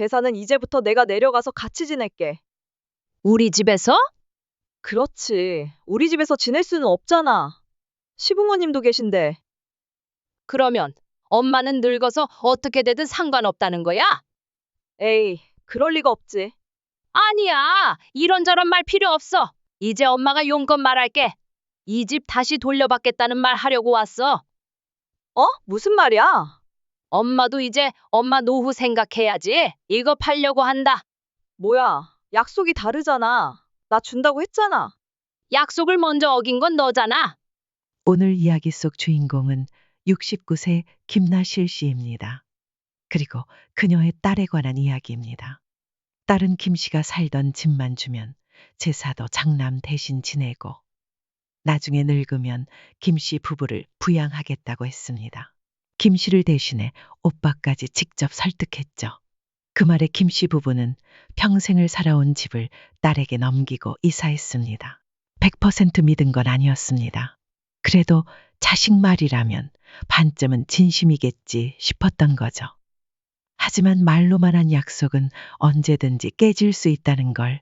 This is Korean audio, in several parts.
제사는 이제부터 내가 내려가서 같이 지낼게. 우리 집에서? 그렇지. 우리 집에서 지낼 수는 없잖아. 시부모님도 계신데. 그러면 엄마는 늙어서 어떻게 되든 상관없다는 거야? 에이, 그럴 리가 없지. 아니야. 이런저런 말 필요 없어. 이제 엄마가 용건 말할게. 이 집 다시 돌려받겠다는 말 하려고 왔어. 무슨 말이야? 엄마도 이제 엄마 노후 생각해야지. 이거 팔려고 한다. 뭐야, 약속이 다르잖아. 나 준다고 했잖아. 약속을 먼저 어긴 건 너잖아. 오늘 이야기 속 주인공은 69세 김나실 씨입니다. 그리고 그녀의 딸에 관한 이야기입니다. 딸은 김 씨가 살던 집만 주면 제사도 장남 대신 지내고 나중에 늙으면 김 씨 부부를 부양하겠다고 했습니다. 김 씨를 대신해 오빠까지 직접 설득했죠. 그 말에 김 씨 부부는 평생을 살아온 집을 딸에게 넘기고 이사했습니다. 100% 믿은 건 아니었습니다. 그래도 자식 말이라면 반쯤은 진심이겠지 싶었던 거죠. 하지만 말로만 한 약속은 언제든지 깨질 수 있다는 걸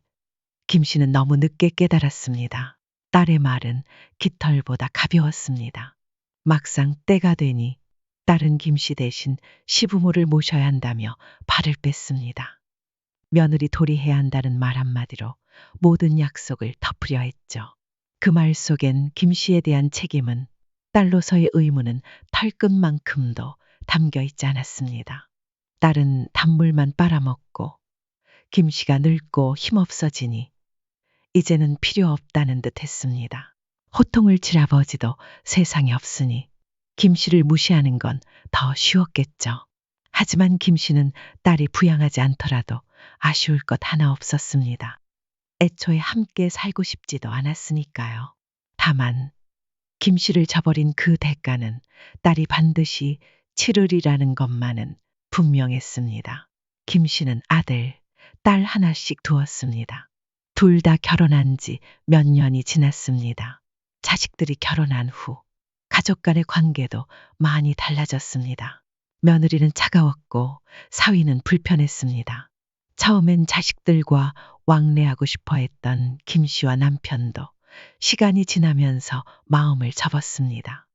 김 씨는 너무 늦게 깨달았습니다. 딸의 말은 깃털보다 가벼웠습니다. 막상 때가 되니 딸은 김 씨 대신 시부모를 모셔야 한다며 발을 뺐습니다. 며느리 도리해야 한다는 말 한마디로 모든 약속을 덮으려 했죠. 그 말 속엔 김 씨에 대한 책임은 딸로서의 의무는 털끝만큼도 담겨 있지 않았습니다. 딸은 단물만 빨아먹고 김 씨가 늙고 힘없어지니 이제는 필요 없다는 듯 했습니다. 호통을 칠 아버지도 세상에 없으니 김 씨를 무시하는 건 더 쉬웠겠죠. 하지만 김 씨는 딸이 부양하지 않더라도 아쉬울 것 하나 없었습니다. 애초에 함께 살고 싶지도 않았으니까요. 다만 김 씨를 저버린 그 대가는 딸이 반드시 치르리라는 것만은 분명했습니다. 김 씨는 아들, 딸 하나씩 두었습니다. 둘 다 결혼한 지 몇 년이 지났습니다. 자식들이 결혼한 후 가족 간의 관계도 많이 달라졌습니다. 며느리는 차가웠고 사위는 불편했습니다. 처음엔 자식들과 왕래하고 싶어 했던 김 씨와 남편도 시간이 지나면서 마음을 접었습니다.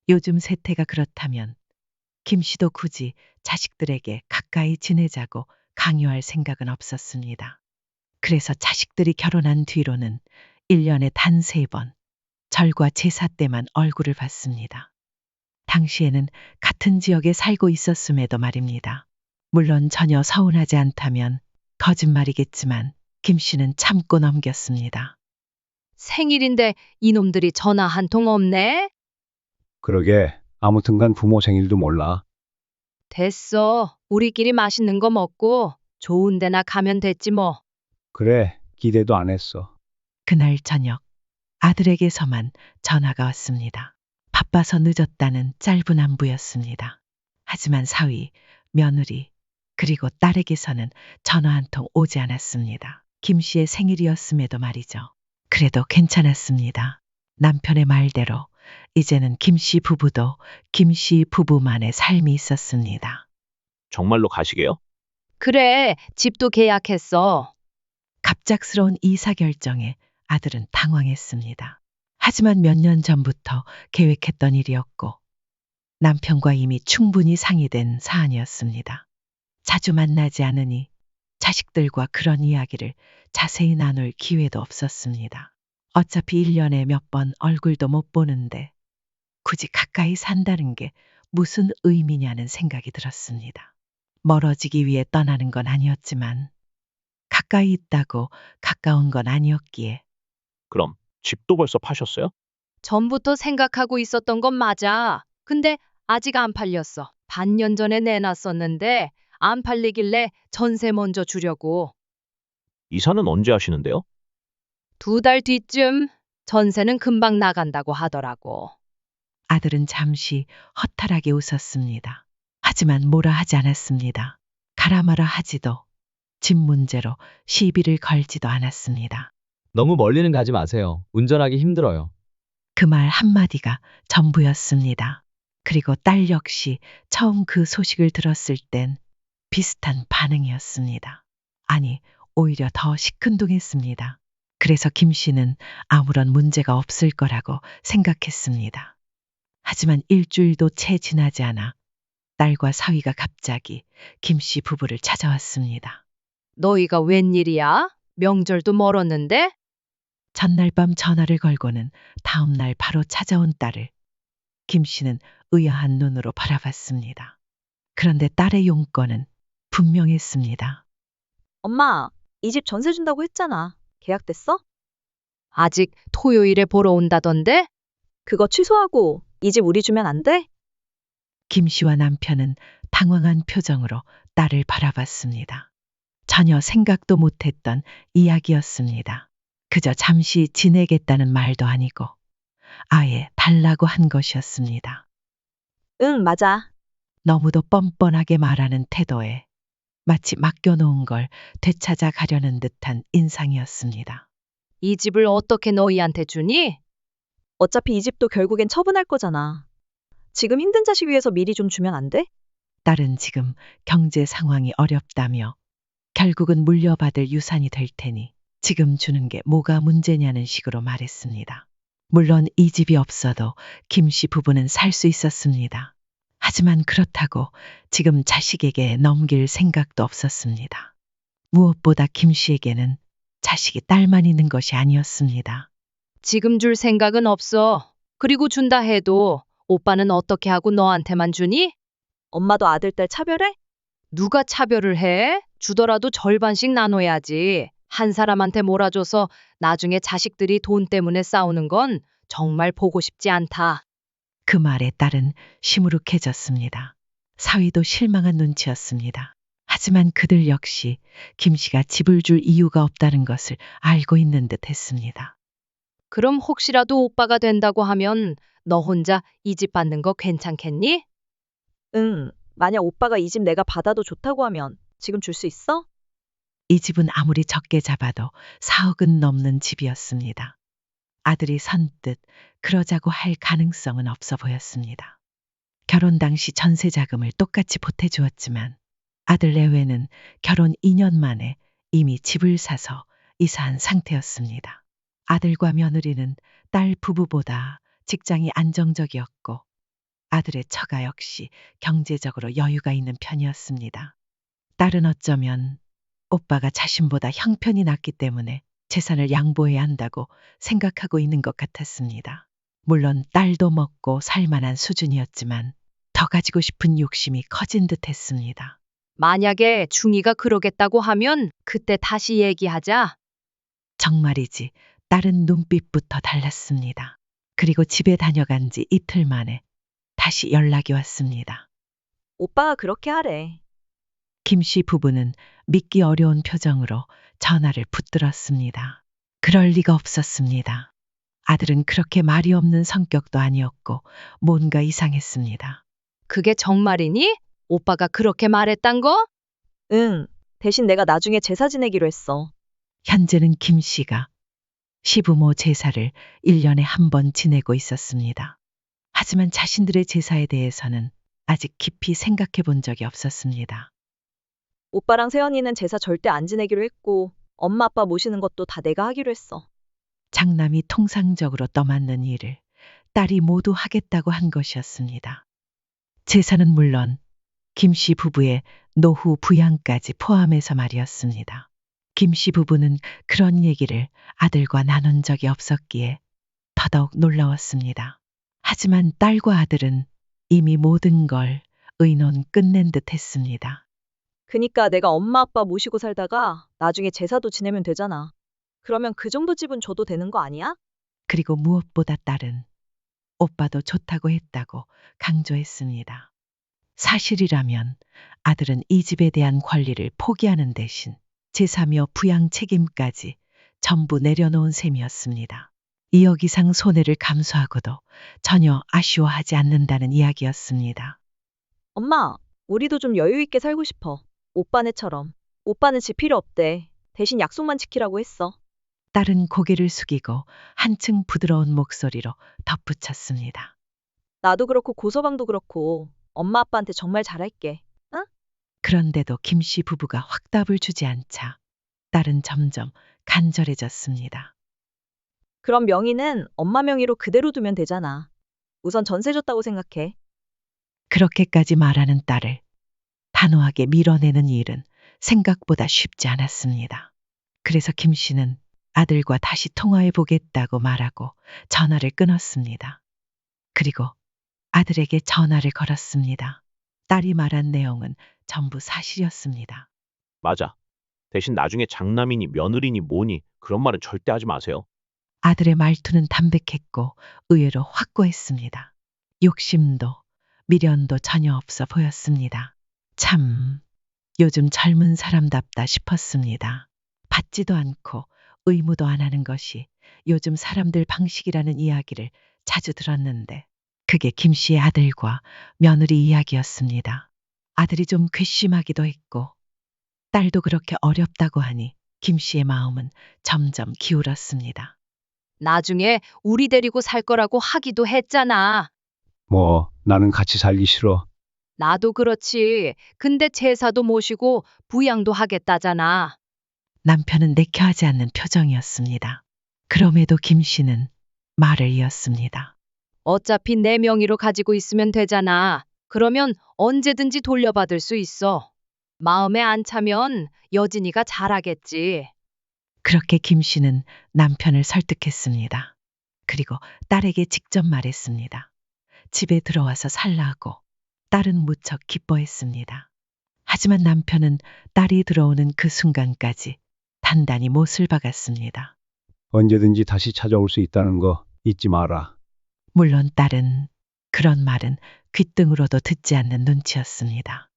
요즘 세태가 그렇다면 김 씨도 굳이 자식들에게 가까이 지내자고 강요할 생각은 없었습니다. 그래서 자식들이 결혼한 뒤로는 1년에 단 3번 절과 제사 때만 얼굴을 봤습니다. 당시에는 같은 지역에 살고 있었음에도 말입니다. 물론 전혀 서운하지 않다면 거짓말이겠지만 김 씨는 참고 넘겼습니다. 생일인데 이놈들이 전화 한 통 없네? 그러게, 아무튼간 부모 생일도 몰라. 됐어. 우리끼리 맛있는 거 먹고 좋은 데나 가면 됐지 뭐. 그래, 기대도 안 했어. 그날 저녁 아들에게서만 전화가 왔습니다. 바빠서 늦었다는 짧은 안부였습니다. 하지만 사위, 며느리, 그리고 딸에게서는 전화 한 통 오지 않았습니다. 김 씨의 생일이었음에도 말이죠. 그래도 괜찮았습니다. 남편의 말대로 이제는 김 씨 부부도 김 씨 부부만의 삶이 있었습니다. 정말로 가시게요? 그래, 집도 계약했어. 갑작스러운 이사 결정에 아들은 당황했습니다. 하지만 몇 년 전부터 계획했던 일이었고 남편과 이미 충분히 상의된 사안이었습니다. 자주 만나지 않으니 자식들과 그런 이야기를 자세히 나눌 기회도 없었습니다. 어차피 1년에 몇 번 얼굴도 못 보는데 굳이 가까이 산다는 게 무슨 의미냐는 생각이 들었습니다. 멀어지기 위해 떠나는 건 아니었지만 가까이 있다고 가까운 건 아니었기에 그럼 집도 벌써 파셨어요? 전부터 생각하고 있었던 건 맞아. 근데 아직 안 팔렸어. 반년 전에 내놨었는데 안 팔리길래 전세 먼저 주려고. 이사는 언제 하시는데요? 2달 뒤쯤 전세는 금방 나간다고 하더라고. 아들은 잠시 허탈하게 웃었습니다. 하지만 뭐라 하지 않았습니다. 가라 마라 하지도 집 문제로 시비를 걸지도 않았습니다. 너무 멀리는 가지 마세요. 운전하기 힘들어요. 그 말 한마디가 전부였습니다. 그리고 딸 역시 처음 그 소식을 들었을 땐 비슷한 반응이었습니다. 아니, 오히려 더 시큰둥했습니다. 그래서 김 씨는 아무런 문제가 없을 거라고 생각했습니다. 하지만 일주일도 채 지나지 않아 딸과 사위가 갑자기 김 씨 부부를 찾아왔습니다. 너희가 웬일이야? 명절도 멀었는데? 전날 밤 전화를 걸고는 다음 날 바로 찾아온 딸을 김 씨는 의아한 눈으로 바라봤습니다. 그런데 딸의 용건은 분명했습니다. 엄마, 이 집 전세 준다고 했잖아. 계약됐어? 아직 토요일에 보러 온다던데? 그거 취소하고 이 집 우리 주면 안 돼? 김 씨와 남편은 당황한 표정으로 딸을 바라봤습니다. 전혀 생각도 못했던 이야기였습니다. 그저 잠시 지내겠다는 말도 아니고 아예 달라고 한 것이었습니다. 응, 맞아. 너무도 뻔뻔하게 말하는 태도에 마치 맡겨놓은 걸 되찾아 가려는 듯한 인상이었습니다. 이 집을 어떻게 너희한테 주니? 어차피 이 집도 결국엔 처분할 거잖아. 지금 힘든 자식 위해서 미리 좀 주면 안 돼? 딸은 지금 경제 상황이 어렵다며 결국은 물려받을 유산이 될 테니 지금 주는 게 뭐가 문제냐는 식으로 말했습니다. 물론 이 집이 없어도 김 씨 부부는 살 수 있었습니다. 하지만 그렇다고 지금 자식에게 넘길 생각도 없었습니다. 무엇보다 김 씨에게는 자식이 딸만 있는 것이 아니었습니다. 지금 줄 생각은 없어. 그리고 준다 해도 오빠는 어떻게 하고 너한테만 주니? 엄마도 아들, 딸 차별해? 누가 차별을 해? 주더라도 절반씩 나눠야지. 한 사람한테 몰아줘서 나중에 자식들이 돈 때문에 싸우는 건 정말 보고 싶지 않다. 그 말에 딸은 시무룩해졌습니다. 사위도 실망한 눈치였습니다. 하지만 그들 역시 김 씨가 집을 줄 이유가 없다는 것을 알고 있는 듯 했습니다. 그럼 혹시라도 오빠가 된다고 하면 너 혼자 이 집 받는 거 괜찮겠니? 응, 만약 오빠가 이 집 내가 받아도 좋다고 하면 지금 줄 수 있어? 이 집은 아무리 적게 잡아도 4억은 넘는 집이었습니다. 아들이 선뜻 그러자고 할 가능성은 없어 보였습니다. 결혼 당시 전세 자금을 똑같이 보태주었지만 아들 내외는 결혼 2년 만에 이미 집을 사서 이사한 상태였습니다. 아들과 며느리는 딸 부부보다 직장이 안정적이었고 아들의 처가 역시 경제적으로 여유가 있는 편이었습니다. 딸은 어쩌면 오빠가 자신보다 형편이 낫기 때문에 재산을 양보해야 한다고 생각하고 있는 것 같았습니다. 물론 딸도 먹고 살만한 수준이었지만 더 가지고 싶은 욕심이 커진 듯 했습니다. 만약에 중이가 그러겠다고 하면 그때 다시 얘기하자. 정말이지 딸은 눈빛부터 달랐습니다. 그리고 집에 다녀간 지 이틀 만에 다시 연락이 왔습니다. 오빠가 그렇게 하래. 김 씨 부부는 믿기 어려운 표정으로 전화를 붙들었습니다. 그럴 리가 없었습니다. 아들은 그렇게 말이 없는 성격도 아니었고 뭔가 이상했습니다. 그게 정말이니? 오빠가 그렇게 말했단 거? 응, 대신 내가 나중에 제사 지내기로 했어. 현재는 김 씨가 시부모 제사를 1년에 한 번 지내고 있었습니다. 하지만 자신들의 제사에 대해서는 아직 깊이 생각해 본 적이 없었습니다. 오빠랑 세연이는 제사 절대 안 지내기로 했고 엄마 아빠 모시는 것도 다 내가 하기로 했어. 장남이 통상적으로 떠맡는 일을 딸이 모두 하겠다고 한 것이었습니다. 제사는 물론 김 씨 부부의 노후 부양까지 포함해서 말이었습니다. 김 씨 부부는 그런 얘기를 아들과 나눈 적이 없었기에 더더욱 놀라웠습니다. 하지만 딸과 아들은 이미 모든 걸 의논 끝낸 듯 했습니다. 그니까 내가 엄마 아빠 모시고 살다가 나중에 제사도 지내면 되잖아. 그러면 그 정도 집은 줘도 되는 거 아니야? 그리고 무엇보다 딸은 오빠도 좋다고 했다고 강조했습니다. 사실이라면 아들은 이 집에 대한 권리를 포기하는 대신 제사며 부양 책임까지 전부 내려놓은 셈이었습니다. 2억 이상 손해를 감수하고도 전혀 아쉬워하지 않는다는 이야기였습니다. 엄마, 우리도 좀 여유 있게 살고 싶어. 오빠네처럼. 오빠는 집 필요 없대. 대신 약속만 지키라고 했어. 딸은 고개를 숙이고 한층 부드러운 목소리로 덧붙였습니다. 나도 그렇고 고서방도 그렇고 엄마 아빠한테 정말 잘할게. 응? 그런데도 김 씨 부부가 확답을 주지 않자 딸은 점점 간절해졌습니다. 그럼 명의는 엄마 명의로 그대로 두면 되잖아. 우선 전세 줬다고 생각해. 그렇게까지 말하는 딸을 단호하게 밀어내는 일은 생각보다 쉽지 않았습니다. 그래서 김 씨는 아들과 다시 통화해 보겠다고 말하고 전화를 끊었습니다. 그리고 아들에게 전화를 걸었습니다. 딸이 말한 내용은 전부 사실이었습니다. 맞아. 대신 나중에 장남이니 며느리니 뭐니 그런 말은 절대 하지 마세요. 아들의 말투는 담백했고 의외로 확고했습니다. 욕심도 미련도 전혀 없어 보였습니다. 참, 요즘 젊은 사람답다 싶었습니다. 받지도 않고 의무도 안 하는 것이 요즘 사람들 방식이라는 이야기를 자주 들었는데 그게 김 씨의 아들과 며느리 이야기였습니다. 아들이 좀 괘씸하기도 했고 딸도 그렇게 어렵다고 하니 김 씨의 마음은 점점 기울었습니다. 나중에 우리 데리고 살 거라고 하기도 했잖아. 뭐, 나는 같이 살기 싫어. 나도 그렇지. 근데 제사도 모시고 부양도 하겠다잖아. 남편은 내켜하지 않는 표정이었습니다. 그럼에도 김 씨는 말을 이었습니다. 어차피 내 명의로 가지고 있으면 되잖아. 그러면 언제든지 돌려받을 수 있어. 마음에 안 차면 여진이가 잘하겠지. 그렇게 김 씨는 남편을 설득했습니다. 그리고 딸에게 직접 말했습니다. 집에 들어와서 살라고. 딸은 무척 기뻐했습니다. 하지만 남편은 딸이 들어오는 그 순간까지 단단히 못을 박았습니다. 언제든지 다시 찾아올 수 있다는 거 잊지 마라. 물론 딸은 그런 말은 귓등으로도 듣지 않는 눈치였습니다.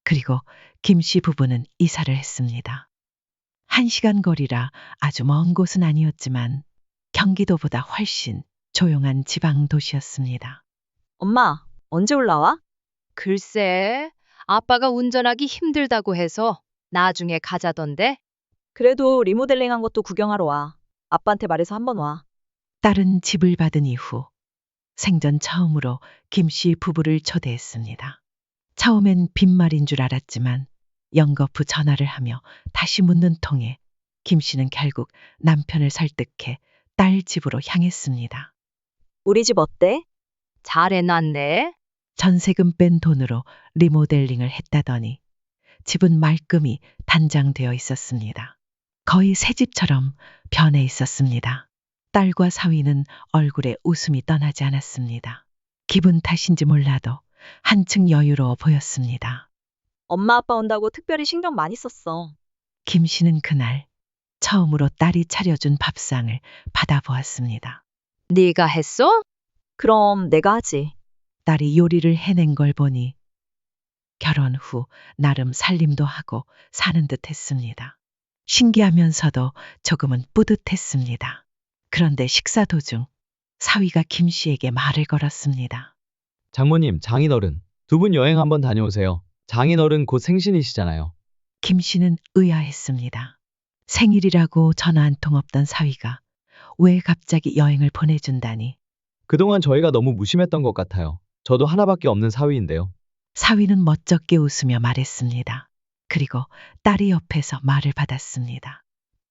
그리고 김 씨 부부는 이사를 했습니다. 1시간 거리라 아주 먼 곳은 아니었지만 경기도보다 훨씬 조용한 지방 도시였습니다. 엄마, 언제 올라와? 글쎄, 아빠가 운전하기 힘들다고 해서 나중에 가자던데. 그래도 리모델링 한 것도 구경하러 와. 아빠한테 말해서 한번 와. 딸은 집을 받은 이후 생전 처음으로 김 씨 부부를 초대했습니다. 처음엔 빈말인 줄 알았지만 연거푸 전화를 하며 다시 묻는 통에 김 씨는 결국 남편을 설득해 딸 집으로 향했습니다. 우리 집 어때? 잘 해놨네. 전세금 뺀 돈으로 리모델링을 했다더니 집은 말끔히 단장되어 있었습니다. 거의 새 집처럼 변해 있었습니다. 딸과 사위는 얼굴에 웃음이 떠나지 않았습니다. 기분 탓인지 몰라도 한층 여유로워 보였습니다. 엄마 아빠 온다고 특별히 신경 많이 썼어. 김 씨는 그날 처음으로 딸이 차려준 밥상을 받아보았습니다. 네가 했어? 그럼 내가 하지. 딸이 요리를 해낸 걸 보니 결혼 후 나름 살림도 하고 사는 듯 했습니다. 신기하면서도 조금은 뿌듯했습니다. 그런데 식사 도중 사위가 김 씨에게 말을 걸었습니다. 장모님, 장인어른, 두 분 여행 한번 다녀오세요. 장인어른 곧 생신이시잖아요. 김 씨는 의아했습니다. 생일이라고 전화 한 통 없던 사위가 왜 갑자기 여행을 보내준다니. 그동안 저희가 너무 무심했던 것 같아요. 저도 하나밖에 없는 사위인데요. 사위는 멋쩍게 웃으며 말했습니다. 그리고 딸이 옆에서 말을 받았습니다.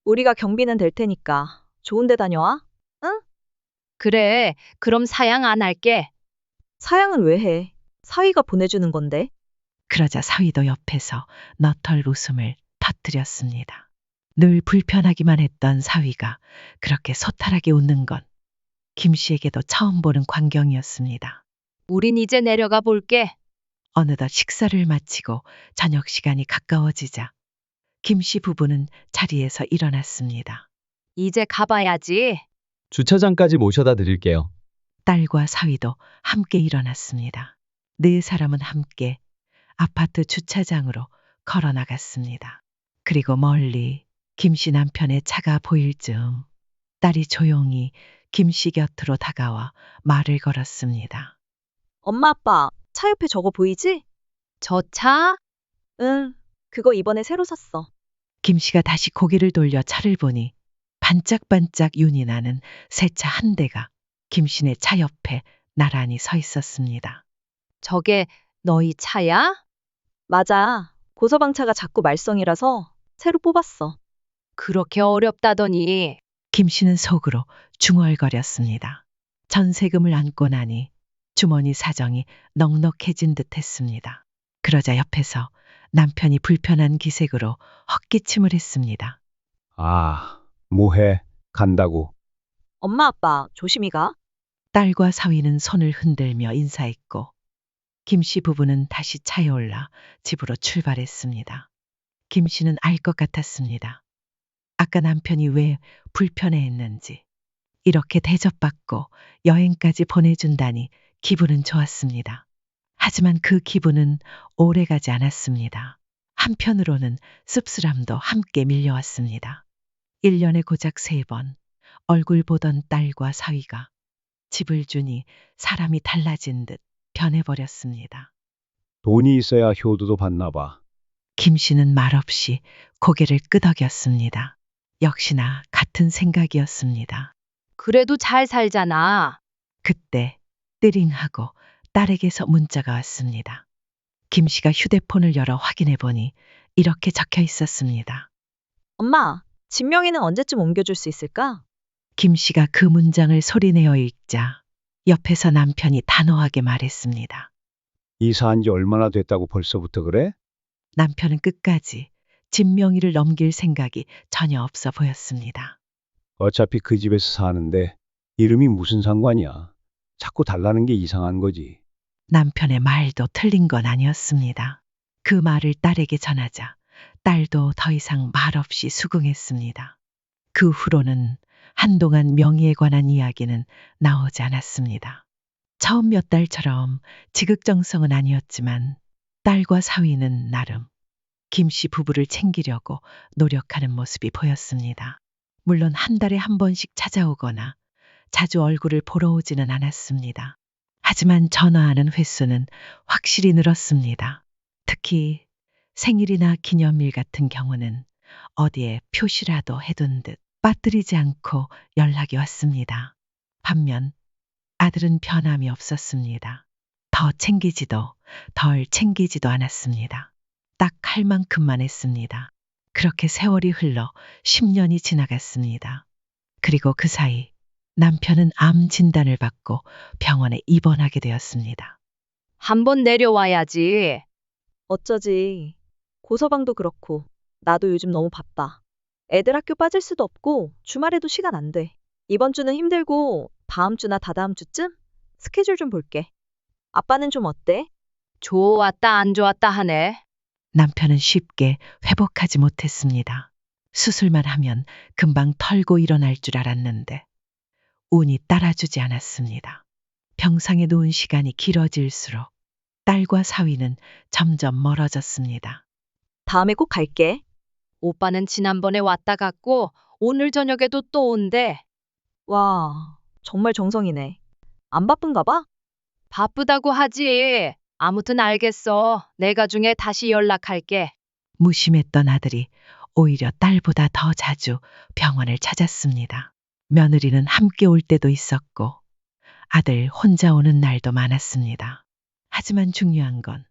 우리가 경비는 될 테니까 좋은 데 다녀와. 그래, 그럼 사양 안 할게. 사양은 왜 해? 사위가 보내주는 건데. 그러자 사위도 옆에서 너털 웃음을 터뜨렸습니다. 늘 불편하기만 했던 사위가 그렇게 소탈하게 웃는 건 김 씨에게도 처음 보는 광경이었습니다. 우린 이제 내려가 볼게. 어느덧 식사를 마치고 저녁 시간이 가까워지자 김 씨 부부는 자리에서 일어났습니다. 이제 가봐야지. 주차장까지 모셔다 드릴게요. 딸과 사위도 함께 일어났습니다. 네 사람은 함께 아파트 주차장으로 걸어 나갔습니다. 그리고 멀리 김 씨 남편의 차가 보일 즈음 딸이 조용히 김 씨 곁으로 다가와 말을 걸었습니다. 엄마 아빠, 차 옆에 저거 보이지? 저 차? 응, 그거 이번에 새로 샀어. 김 씨가 다시 고개를 돌려 차를 보니 반짝반짝 윤이 나는 새 차 한 대가 김 씨네 차 옆에 나란히 서 있었습니다. 저게 너희 차야? 맞아. 고서방차가 자꾸 말썽이라서 새로 뽑았어. 그렇게 어렵다더니 김 씨는 속으로 중얼거렸습니다. 전세금을 안고 나니 주머니 사정이 넉넉해진 듯 했습니다. 그러자 옆에서 남편이 불편한 기색으로 헛기침을 했습니다. 아, 뭐해? 간다고. 엄마 아빠 조심히 가. 딸과 사위는 손을 흔들며 인사했고 김 씨 부부는 다시 차에 올라 집으로 출발했습니다. 김 씨는 알 것 같았습니다. 아까 남편이 왜 불편해했는지. 이렇게 대접받고 여행까지 보내준다니 기분은 좋았습니다. 하지만 그 기분은 오래가지 않았습니다. 한편으로는 씁쓸함도 함께 밀려왔습니다. 1년에 고작 3번 얼굴 보던 딸과 사위가 집을 주니 사람이 달라진 듯 변해버렸습니다. 돈이 있어야 효도도 받나 봐. 김 씨는 말없이 고개를 끄덕였습니다. 역시나 같은 생각이었습니다. 그래도 잘 살잖아. 그때 띠링하고 딸에게서 문자가 왔습니다. 김 씨가 휴대폰을 열어 확인해 보니 이렇게 적혀 있었습니다. 엄마, 진명이는 언제쯤 옮겨줄 수 있을까? 김 씨가 그 문장을 소리내어 읽자 옆에서 남편이 단호하게 말했습니다. 이사한 지 얼마나 됐다고 벌써부터 그래? 남편은 끝까지 진명이를 넘길 생각이 전혀 없어 보였습니다. 어차피 그 집에서 사는데 이름이 무슨 상관이야. 자꾸 달라는 게 이상한 거지. 남편의 말도 틀린 건 아니었습니다. 그 말을 딸에게 전하자 딸도 더 이상 말없이 수긍했습니다. 그 후로는 한동안 명의에 관한 이야기는 나오지 않았습니다. 처음 몇 달처럼 지극정성은 아니었지만 딸과 사위는 나름 김 씨 부부를 챙기려고 노력하는 모습이 보였습니다. 물론 한 달에 한 번씩 찾아오거나 자주 얼굴을 보러 오지는 않았습니다. 하지만 전화하는 횟수는 확실히 늘었습니다. 특히 생일이나 기념일 같은 경우는 어디에 표시라도 해둔 듯 빠뜨리지 않고 연락이 왔습니다. 반면 아들은 변함이 없었습니다. 더 챙기지도 덜 챙기지도 않았습니다. 딱 할 만큼만 했습니다. 그렇게 세월이 흘러 10년이 지나갔습니다. 그리고 그 사이 남편은 암 진단을 받고 병원에 입원하게 되었습니다. 한번 내려와야지. 어쩌지. 고서방도 그렇고 나도 요즘 너무 바빠. 애들 학교 빠질 수도 없고 주말에도 시간 안 돼. 이번 주는 힘들고 다음 주나 다다음 주쯤 스케줄 좀 볼게. 아빠는 좀 어때? 좋았다 안 좋았다 하네. 남편은 쉽게 회복하지 못했습니다. 수술만 하면 금방 털고 일어날 줄 알았는데 운이 따라주지 않았습니다. 병상에 누운 시간이 길어질수록 딸과 사위는 점점 멀어졌습니다. 다음에 꼭 갈게. 오빠는 지난번에 왔다 갔고 오늘 저녁에도 또 온대. 와, 정말 정성이네. 안 바쁜가 봐? 바쁘다고 하지. 아무튼 알겠어. 내가 중에 다시 연락할게. 무심했던 아들이 오히려 딸보다 더 자주 병원을 찾았습니다. 며느리는 함께 올 때도 있었고 아들 혼자 오는 날도 많았습니다. 하지만 중요한 건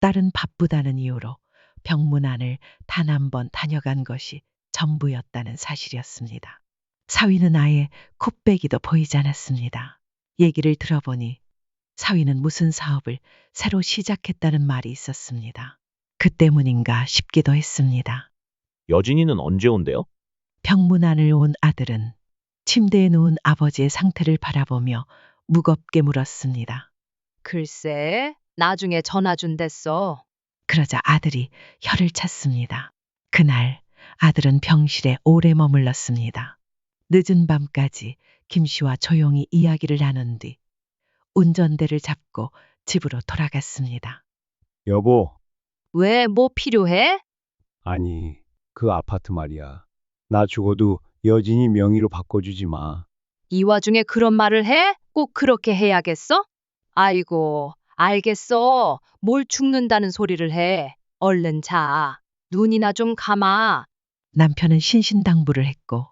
딸은 바쁘다는 이유로 병문안을 단 한 번 다녀간 것이 전부였다는 사실이었습니다. 사위는 아예 콧배기도 보이지 않았습니다. 얘기를 들어보니 사위는 무슨 사업을 새로 시작했다는 말이 있었습니다. 그 때문인가 싶기도 했습니다. 여진이는 언제 온대요? 병문안을 온 아들은 침대에 누운 아버지의 상태를 바라보며 무겁게 물었습니다. 글쎄, 나중에 전화 준댔어. 그러자 아들이 혀를 찼습니다. 그날 아들은 병실에 오래 머물렀습니다. 늦은 밤까지 김 씨와 조용히 이야기를 나눈 뒤 운전대를 잡고 집으로 돌아갔습니다. 여보, 왜 뭐 필요해? 아니, 그 아파트 말이야. 나 죽어도 여진이 명의로 바꿔주지 마. 이 와중에 그런 말을 해? 꼭 그렇게 해야겠어? 아이고, 알겠어. 뭘 죽는다는 소리를 해. 얼른 자. 눈이나 좀 감아. 남편은 신신당부를 했고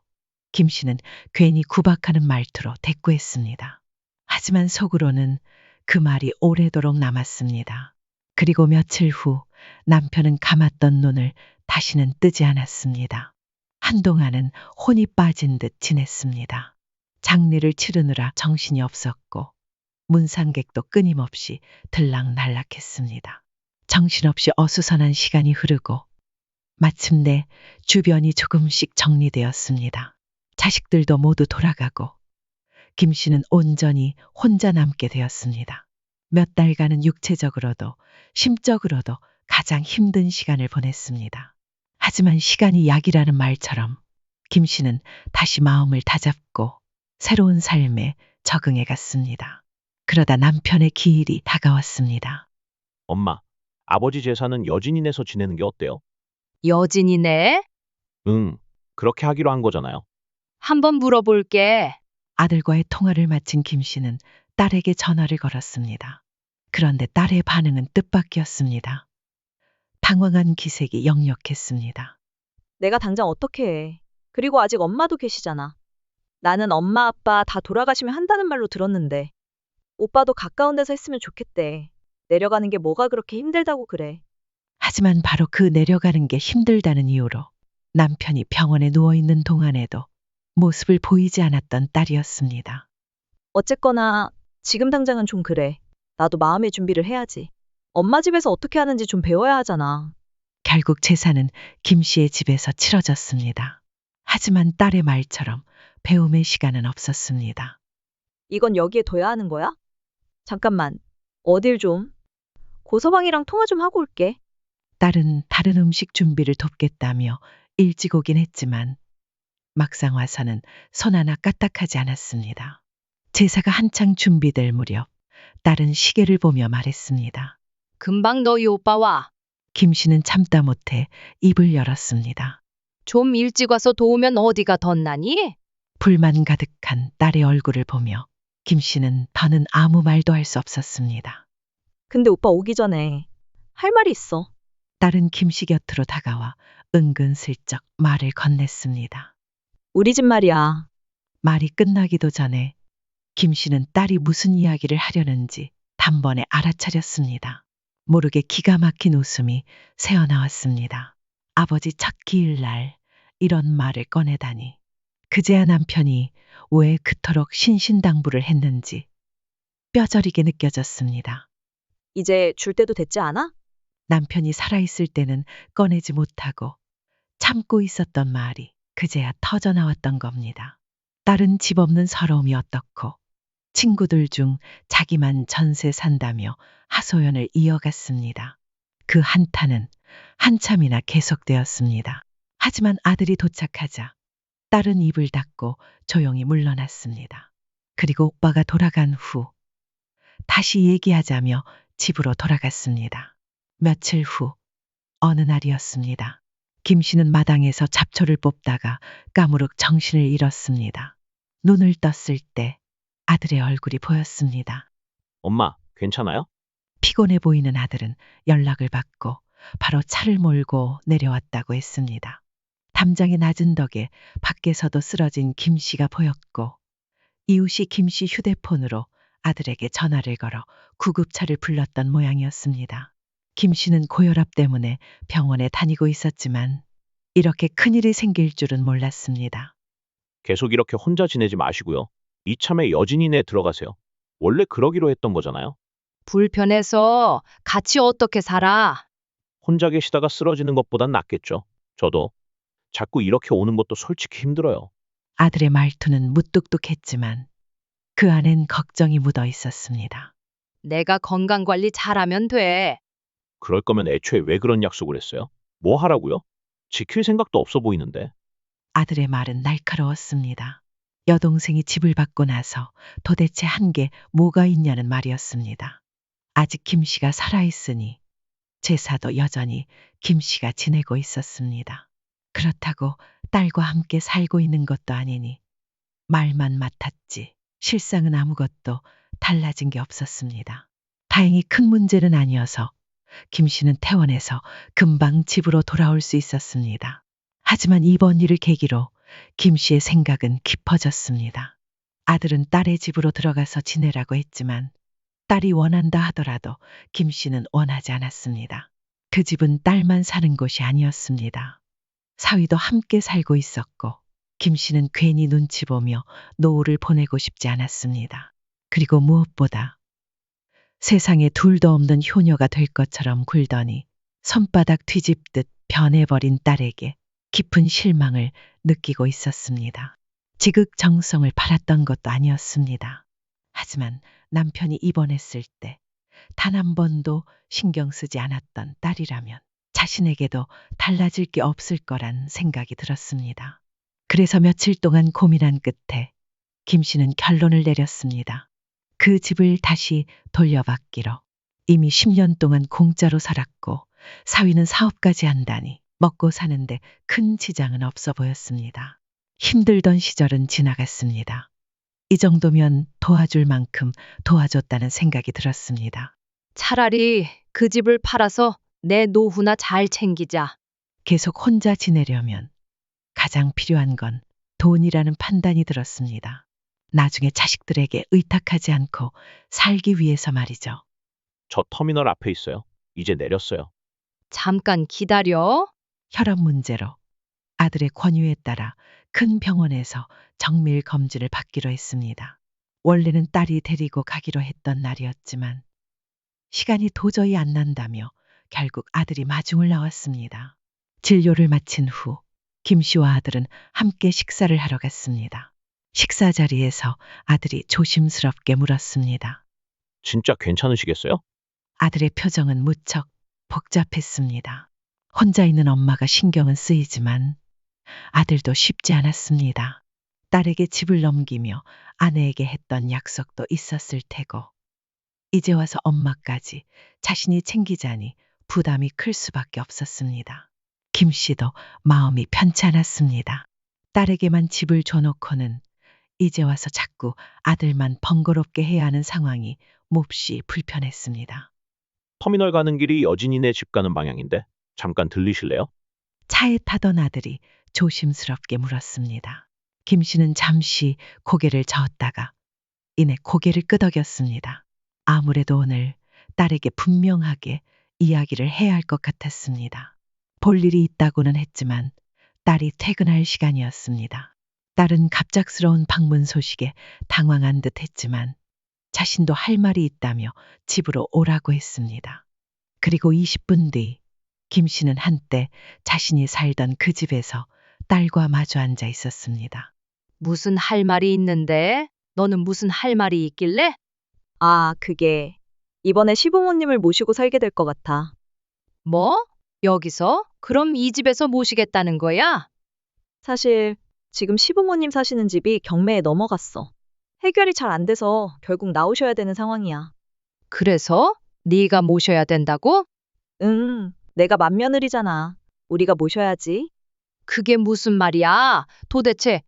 김 씨는 괜히 구박하는 말투로 대꾸했습니다. 하지만 속으로는 그 말이 오래도록 남았습니다. 그리고 며칠 후 남편은 감았던 눈을 다시는 뜨지 않았습니다. 한동안은 혼이 빠진 듯 지냈습니다. 장례를 치르느라 정신이 없었고 문상객도 끊임없이 들락날락했습니다. 정신없이 어수선한 시간이 흐르고 마침내 주변이 조금씩 정리되었습니다. 자식들도 모두 돌아가고 김 씨는 온전히 혼자 남게 되었습니다. 몇 달간은 육체적으로도 심적으로도 가장 힘든 시간을 보냈습니다. 하지만 시간이 약이라는 말처럼 김 씨는 다시 마음을 다잡고 새로운 삶에 적응해 갔습니다. 그러다 남편의 기일이 다가왔습니다. 엄마, 아버지 제사는 여진이네서 지내는 게 어때요? 여진이네? 응, 그렇게 하기로 한 거잖아요. 한번 물어볼게. 아들과의 통화를 마친 김 씨는 딸에게 전화를 걸었습니다. 그런데 딸의 반응은 뜻밖이었습니다. 당황한 기색이 역력했습니다. 내가 당장 어떻게 해. 그리고 아직 엄마도 계시잖아. 나는 엄마 아빠 다 돌아가시면 한다는 말로 들었는데. 오빠도 가까운 데서 했으면 좋겠대. 내려가는 게 뭐가 그렇게 힘들다고 그래. 하지만 바로 그 내려가는 게 힘들다는 이유로 남편이 병원에 누워있는 동안에도 모습을 보이지 않았던 딸이었습니다. 어쨌거나 지금 당장은 좀 그래. 나도 마음의 준비를 해야지. 엄마 집에서 어떻게 하는지 좀 배워야 하잖아. 결국 제사는 김 씨의 집에서 치러졌습니다. 하지만 딸의 말처럼 배움의 시간은 없었습니다. 이건 여기에 둬야 하는 거야? 잠깐만. 어딜 좀. 고서방이랑 통화 좀 하고 올게. 딸은 다른 음식 준비를 돕겠다며 일찍 오긴 했지만 막상 와서는 손 하나 까딱하지 않았습니다. 제사가 한창 준비될 무렵 딸은 시계를 보며 말했습니다. 금방 너희 오빠 와. 김 씨는 참다 못해 입을 열었습니다. 좀 일찍 와서 도우면 어디가 덧나니? 불만 가득한 딸의 얼굴을 보며 김 씨는 더는 아무 말도 할 수 없었습니다. 근데 오빠 오기 전에 할 말이 있어. 딸은 김 씨 곁으로 다가와 은근슬쩍 말을 건넸습니다. 우리 집 말이야. 말이 끝나기도 전에 김 씨는 딸이 무슨 이야기를 하려는지 단번에 알아차렸습니다. 모르게 기가 막힌 웃음이 새어나왔습니다. 아버지 첫 기일날 이런 말을 꺼내다니. 그제야 남편이 왜 그토록 신신당부를 했는지 뼈저리게 느껴졌습니다. 이제 줄 때도 됐지 않아? 남편이 살아있을 때는 꺼내지 못하고 참고 있었던 말이 그제야 터져나왔던 겁니다. 딸은 집 없는 서러움이 어떻고 친구들 중 자기만 전세 산다며 하소연을 이어갔습니다. 그 한탄은 한참이나 계속되었습니다. 하지만 아들이 도착하자 딸은 입을 닫고 조용히 물러났습니다. 그리고 오빠가 돌아간 후 다시 얘기하자며 집으로 돌아갔습니다. 며칠 후 어느 날이었습니다. 김 씨는 마당에서 잡초를 뽑다가 까무룩 정신을 잃었습니다. 눈을 떴을 때 아들의 얼굴이 보였습니다. 엄마, 괜찮아요? 피곤해 보이는 아들은 연락을 받고 바로 차를 몰고 내려왔다고 했습니다. 담장의 낮은 덕에 밖에서도 쓰러진 김 씨가 보였고 이웃이 김 씨 휴대폰으로 아들에게 전화를 걸어 구급차를 불렀던 모양이었습니다. 김 씨는 고혈압 때문에 병원에 다니고 있었지만 이렇게 큰일이 생길 줄은 몰랐습니다. 계속 이렇게 혼자 지내지 마시고요. 이참에 여진이네 들어가세요. 원래 그러기로 했던 거잖아요. 불편해서 같이 어떻게 살아? 혼자 계시다가 쓰러지는 것보단 낫겠죠. 저도 자꾸 이렇게 오는 것도 솔직히 힘들어요. 아들의 말투는 무뚝뚝했지만 그 안엔 걱정이 묻어 있었습니다. 내가 건강관리 잘하면 돼. 그럴 거면 애초에 왜 그런 약속을 했어요? 뭐 하라고요? 지킬 생각도 없어 보이는데. 아들의 말은 날카로웠습니다. 여동생이 집을 받고 나서 도대체 한 게 뭐가 있냐는 말이었습니다. 아직 김 씨가 살아있으니 제사도 여전히 김 씨가 지내고 있었습니다. 그렇다고 딸과 함께 살고 있는 것도 아니니 말만 맡았지 실상은 아무것도 달라진 게 없었습니다. 다행히 큰 문제는 아니어서 김 씨는 퇴원해서 금방 집으로 돌아올 수 있었습니다. 하지만 이번 일을 계기로 김 씨의 생각은 깊어졌습니다. 아들은 딸의 집으로 들어가서 지내라고 했지만 딸이 원한다 하더라도 김 씨는 원하지 않았습니다. 그 집은 딸만 사는 곳이 아니었습니다. 사위도 함께 살고 있었고 김 씨는 괜히 눈치 보며 노후를 보내고 싶지 않았습니다. 그리고 무엇보다 세상에 둘도 없는 효녀가 될 것처럼 굴더니 손바닥 뒤집듯 변해버린 딸에게 깊은 실망을 느끼고 있었습니다. 지극정성을 바랐던 것도 아니었습니다. 하지만 남편이 입원했을 때 단 한 번도 신경 쓰지 않았던 딸이라면 자신에게도 달라질 게 없을 거란 생각이 들었습니다. 그래서 며칠 동안 고민한 끝에 김 씨는 결론을 내렸습니다. 그 집을 다시 돌려받기로. 이미 10년 동안 공짜로 살았고 사위는 사업까지 한다니 먹고 사는데 큰 지장은 없어 보였습니다. 힘들던 시절은 지나갔습니다. 이 정도면 도와줄 만큼 도와줬다는 생각이 들었습니다. 차라리 그 집을 팔아서 내 노후나 잘 챙기자. 계속 혼자 지내려면 가장 필요한 건 돈이라는 판단이 들었습니다. 나중에 자식들에게 의탁하지 않고 살기 위해서 말이죠. 저 터미널 앞에 있어요. 이제 내렸어요. 잠깐 기다려. 혈압 문제로 아들의 권유에 따라 큰 병원에서 정밀 검진을 받기로 했습니다. 원래는 딸이 데리고 가기로 했던 날이었지만 시간이 도저히 안 난다며 결국 아들이 마중을 나왔습니다. 진료를 마친 후 김 씨와 아들은 함께 식사를 하러 갔습니다. 식사 자리에서 아들이 조심스럽게 물었습니다. 진짜 괜찮으시겠어요? 아들의 표정은 무척 복잡했습니다. 혼자 있는 엄마가 신경은 쓰이지만 아들도 쉽지 않았습니다. 딸에게 집을 넘기며 아내에게 했던 약속도 있었을 테고 이제 와서 엄마까지 자신이 챙기자니 부담이 클 수밖에 없었습니다. 김 씨도 마음이 편치 않았습니다. 딸에게만 집을 줘놓고는 이제 와서 자꾸 아들만 번거롭게 해야 하는 상황이 몹시 불편했습니다. 터미널 가는 길이 여진이네 집 가는 방향인데 잠깐 들리실래요? 차에 타던 아들이 조심스럽게 물었습니다. 김 씨는 잠시 고개를 저었다가 이내 고개를 끄덕였습니다. 아무래도 오늘 딸에게 분명하게 이야기를 해야 할 것 같았습니다. 볼 일이 있다고는 했지만 딸이 퇴근할 시간이었습니다. 딸은 갑작스러운 방문 소식에 당황한 듯 했지만 자신도 할 말이 있다며 집으로 오라고 했습니다. 그리고 20분 뒤 김 씨는 한때 자신이 살던 그 집에서 딸과 마주 앉아 있었습니다. 무슨 할 말이 있는데? 너는 무슨 할 말이 있길래? 아, 그게 이번에 시부모님을 모시고 살게 될 것 같아. 뭐? 여기서? 그럼 이 집에서 모시겠다는 거야? 사실 지금 시부모님 사시는 집이 경매에 넘어갔어. 해결이 잘 안 돼서 결국 나오셔야 되는 상황이야. 그래서 네가 모셔야 된다고? 응, 내가 맏며느리잖아. 우리가 모셔야지. 그게 무슨 말이야? 도대체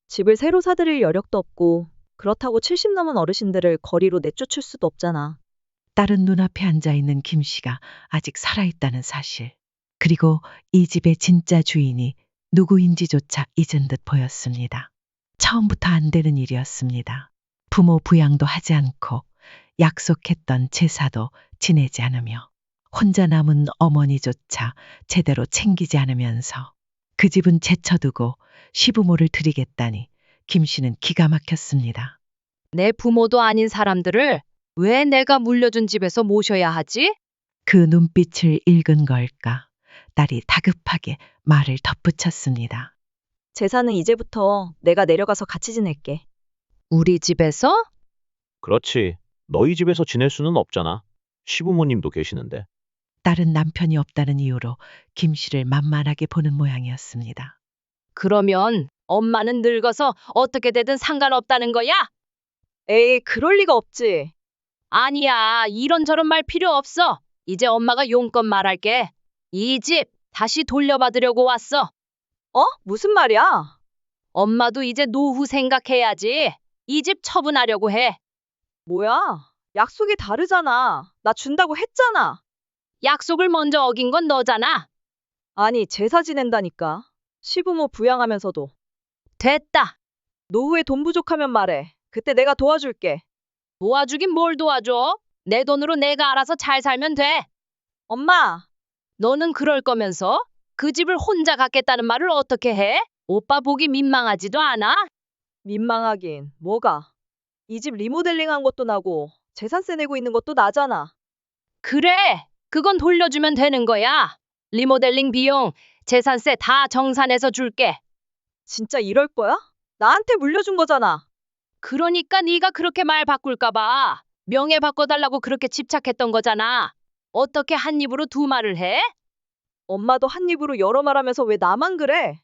집을 새로 사드릴 여력도 없고 그렇다고 70 넘은 어르신들을 거리로 내쫓을 수도 없잖아. 딸은 눈앞에 앉아 있는 김 씨가 아직 살아있다는 사실, 그리고 이 집의 진짜 주인이 누구인지조차 잊은 듯 보였습니다. 처음부터 안 되는 일이었습니다. 부모 부양도 하지 않고 약속했던 제사도 지내지 않으며 혼자 남은 어머니조차 제대로 챙기지 않으면서 그 집은 제쳐두고 시부모를 드리겠다니 김 씨는 기가 막혔습니다. 내 부모도 아닌 사람들을 왜 내가 물려준 집에서 모셔야 하지? 그 눈빛을 읽은 걸까? 딸이 다급하게 말을 덧붙였습니다. 제사는 이제부터 내가 내려가서 같이 지낼게. 우리 집에서? 그렇지. 너희 집에서 지낼 수는 없잖아. 시부모님도 계시는데. 딸은 남편이 없다는 이유로 김 씨를 만만하게 보는 모양이었습니다. 그러면 엄마는 늙어서 어떻게 되든 상관없다는 거야? 에이, 그럴 리가 없지. 아니야, 이런저런 말 필요 없어. 이제 엄마가 용건 말할게. 이 집 다시 돌려받으려고 왔어. 어? 무슨 말이야? 엄마도 이제 노후 생각해야지. 이 집 처분하려고 해. 뭐야? 약속이 다르잖아. 나 준다고 했잖아. 약속을 먼저 어긴 건 너잖아. 아니, 제사 지낸다니까. 시부모 부양하면서도. 됐다. 노후에 돈 부족하면 말해. 그때 내가 도와줄게. 도와주긴 뭘 도와줘? 내 돈으로 내가 알아서 잘 살면 돼. 엄마, 너는 그럴 거면서 그 집을 혼자 갖겠다는 말을 어떻게 해? 오빠 보기 민망하지도 않아? 민망하긴 뭐가. 이 집 리모델링한 것도 나고 재산세 내고 있는 것도 나잖아. 그래, 그건 돌려주면 되는 거야. 리모델링 비용, 재산세 다 정산해서 줄게. 진짜 이럴 거야? 나한테 물려준 거잖아. 그러니까 네가 그렇게 말 바꿀까 봐. 명예 바꿔달라고 그렇게 집착했던 거잖아. 어떻게 한 입으로 두 말을 해? 엄마도 한 입으로 여러 말하면서 왜 나만 그래?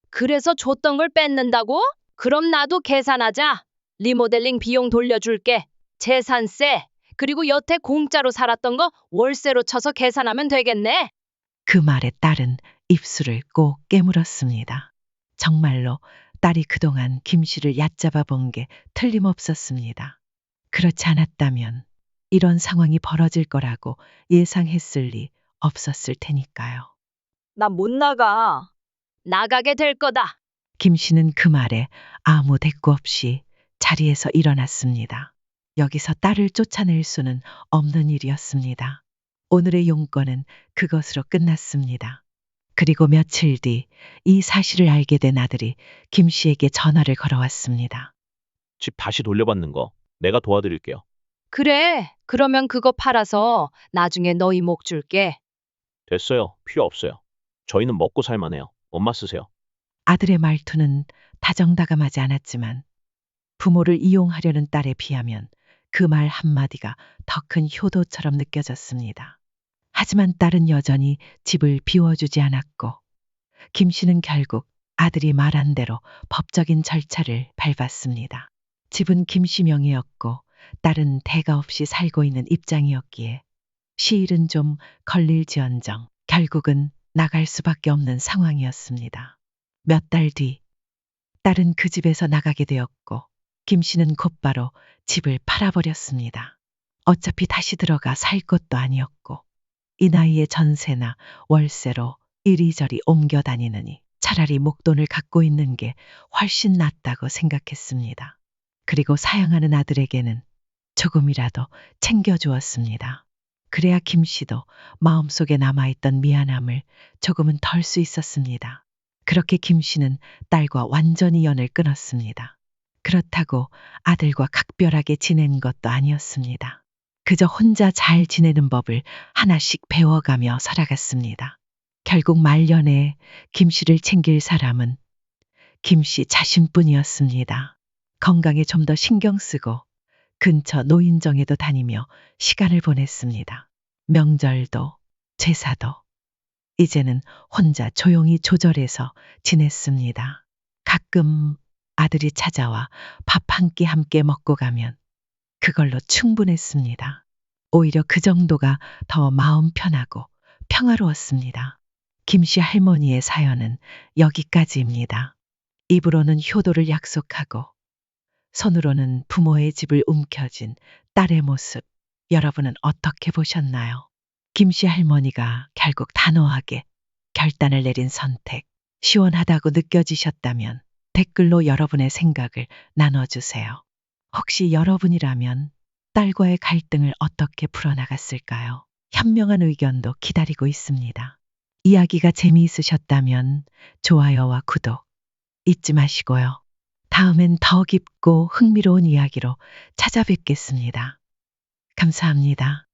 그래서 줬던 걸 뺏는다고? 그럼 나도 계산하자. 리모델링 비용 돌려줄게. 재산세, 그리고 여태 공짜로 살았던 거 월세로 쳐서 계산하면 되겠네. 그 말에 딸은 입술을 꼭 깨물었습니다. 정말로 딸이 그동안 김 씨를 얕잡아 본 게 틀림없었습니다. 그렇지 않았다면 이런 상황이 벌어질 거라고 예상했을 리 없었을 테니까요. 난 못 나가. 나가게 될 거다. 김 씨는 그 말에 아무 대꾸 없이 자리에서 일어났습니다. 여기서 딸을 쫓아낼 수는 없는 일이었습니다. 오늘의 용건은 그것으로 끝났습니다. 그리고 며칠 뒤 이 사실을 알게 된 아들이 김 씨에게 전화를 걸어왔습니다. 집 다시 돌려받는 거 내가 도와드릴게요. 그래, 그러면 그거 팔아서 나중에 너희 목 줄게. 됐어요. 필요 없어요. 저희는 먹고 살만해요. 엄마 쓰세요. 아들의 말투는 다정다감하지 않았지만 부모를 이용하려는 딸에 비하면 그 말 한마디가 더 큰 효도처럼 느껴졌습니다. 하지만 딸은 여전히 집을 비워주지 않았고 김 씨는 결국 아들이 말한 대로 법적인 절차를 밟았습니다. 집은 김 씨 명의였고 딸은 대가 없이 살고 있는 입장이었기에 시일은 좀 걸릴지언정 결국은 나갈 수밖에 없는 상황이었습니다. 몇 달 뒤 딸은 그 집에서 나가게 되었고 김 씨는 곧바로 집을 팔아버렸습니다. 어차피 다시 들어가 살 것도 아니었고 이 나이에 전세나 월세로 이리저리 옮겨 다니느니 차라리 목돈을 갖고 있는 게 훨씬 낫다고 생각했습니다. 그리고 사양하는 아들에게는 조금이라도 챙겨주었습니다. 그래야 김 씨도 마음속에 남아있던 미안함을 조금은 덜 수 있었습니다. 그렇게 김 씨는 딸과 완전히 연을 끊었습니다. 그렇다고 아들과 각별하게 지낸 것도 아니었습니다. 그저 혼자 잘 지내는 법을 하나씩 배워가며 살아갔습니다. 결국 말년에 김 씨를 챙길 사람은 김 씨 자신뿐이었습니다. 건강에 좀 더 신경 쓰고 근처 노인정에도 다니며 시간을 보냈습니다. 명절도 제사도 이제는 혼자 조용히 조절해서 지냈습니다. 가끔 아들이 찾아와 밥 한 끼 함께 먹고 가면 그걸로 충분했습니다. 오히려 그 정도가 더 마음 편하고 평화로웠습니다. 김씨 할머니의 사연은 여기까지입니다. 입으로는 효도를 약속하고 손으로는 부모의 집을 움켜쥔 딸의 모습, 여러분은 어떻게 보셨나요? 김씨 할머니가 결국 단호하게 결단을 내린 선택, 시원하다고 느껴지셨다면 댓글로 여러분의 생각을 나눠주세요. 혹시 여러분이라면 딸과의 갈등을 어떻게 풀어나갔을까요? 현명한 의견도 기다리고 있습니다. 이야기가 재미있으셨다면 좋아요와 구독 잊지 마시고요. 다음엔 더 깊고 흥미로운 이야기로 찾아뵙겠습니다. 감사합니다.